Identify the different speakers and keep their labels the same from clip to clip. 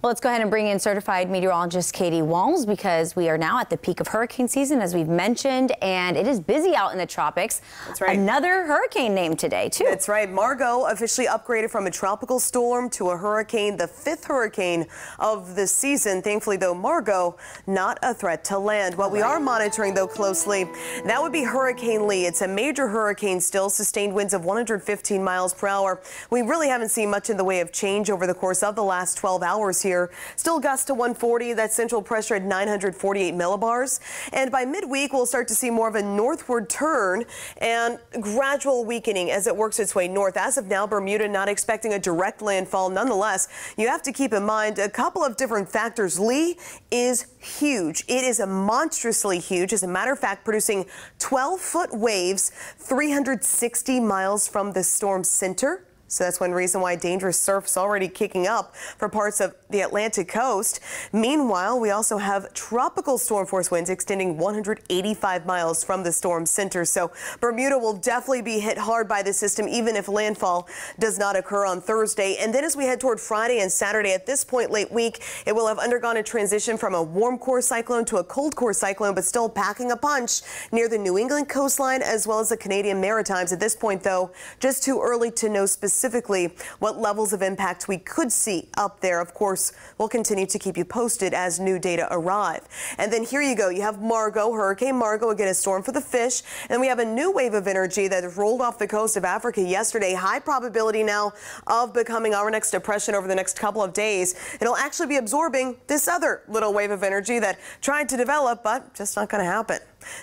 Speaker 1: Well, let's go ahead and bring in certified meteorologist Katie Walls because we are now at the peak of hurricane season, as we've mentioned, and it is busy out in the tropics.
Speaker 2: That's right.
Speaker 1: Another hurricane named today, too.
Speaker 2: That's right. Margot officially upgraded from a tropical storm to a hurricane, the 5th hurricane of the season. Thankfully, though, Margot, not a threat to land. What we are monitoring, though, closely, that would be Hurricane Lee. It's a major hurricane still, sustained winds of 115 miles per hour. We really haven't seen much in the way of change over the course of the last 12 hours here. Still gusts to 140. That central pressure at 948 millibars. And by midweek, we'll start to see more of a northward turn and gradual weakening as it works its way north. As of now, Bermuda not expecting a direct landfall. Nonetheless, you have to keep in mind a couple of different factors. Lee is huge. It is monstrously huge. As a matter of fact, producing 12-foot waves 360 miles from the storm's center. So that's one reason why dangerous surf's already kicking up for parts of the Atlantic coast. Meanwhile, we also have tropical storm force winds extending 185 miles from the storm center. So Bermuda will definitely be hit hard by the system, even if landfall does not occur on Thursday. And then as we head toward Friday and Saturday, at this point late week, it will have undergone a transition from a warm core cyclone to a cold core cyclone, but still packing a punch near the New England coastline as well as the Canadian Maritimes. At this point, though, just too early to know specifically what levels of impact we could see up there. Of course, we'll continue to keep you posted as new data arrive. And then here you go. You have Margot, Hurricane Margot, again, a storm for the fish. And we have a new wave of energy that rolled off the coast of Africa yesterday. High probability now of becoming our next depression over the next couple of days. It'll actually be absorbing this other little wave of energy that tried to develop, but just not going to happen.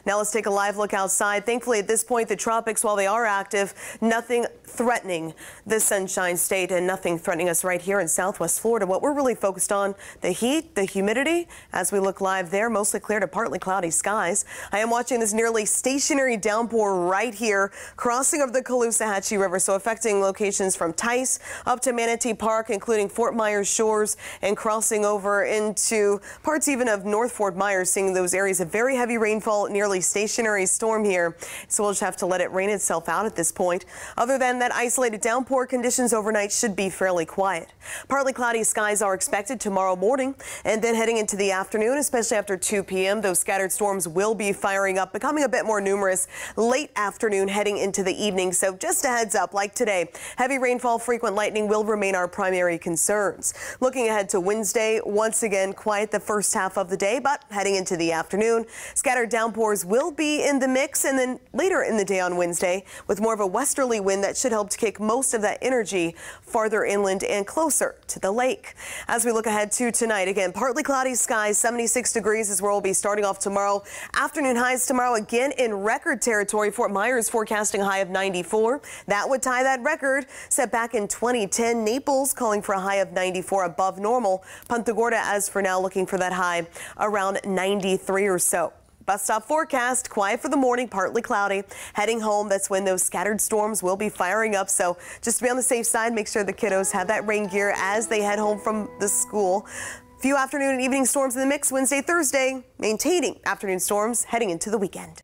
Speaker 2: Now let's take a live look outside. Thankfully, at this point, the tropics, while they are active, nothing threatening the Sunshine State and nothing threatening us right here in Southwest Florida. What we're really focused on, the heat, the humidity. As we look live there, mostly clear to partly cloudy skies. I am watching this nearly stationary downpour right here, crossing over the Caloosahatchee River, so affecting locations from Tice up to Manatee Park, including Fort Myers Shores, and crossing over into parts even of North Fort Myers, seeing those areas of very heavy rainfall, nearly stationary storm here. So we'll just have to let it rain itself out at this point. Other than that isolated downpour, conditions overnight should be fairly quiet. Partly cloudy skies are expected tomorrow morning, and then heading into the afternoon, especially after 2 p.m., those scattered storms will be firing up, becoming a bit more numerous late afternoon heading into the evening. So just a heads up, like today, heavy rainfall, frequent lightning will remain our primary concerns. Looking ahead to Wednesday, once again, quiet the first half of the day, but heading into the afternoon, scattered downpours will be in the mix, and then later in the day on Wednesday with more of a westerly wind that should help to kick most of that energy farther inland and closer to the lake. As we look ahead to tonight, again, partly cloudy skies, 76 degrees is where we'll be starting off tomorrow. Afternoon highs tomorrow again in record territory. Fort Myers forecasting a high of 94. That would tie that record set back in 2010. Naples calling for a high of 94 above normal. Punta Gorda, as for now, looking for that high around 93 or so. Bus stop forecast, quiet for the morning, partly cloudy. Heading home, that's when those scattered storms will be firing up. So just to be on the safe side, make sure the kiddos have that rain gear as they head home from the school. Few afternoon and evening storms in the mix Wednesday, Thursday, maintaining afternoon storms heading into the weekend.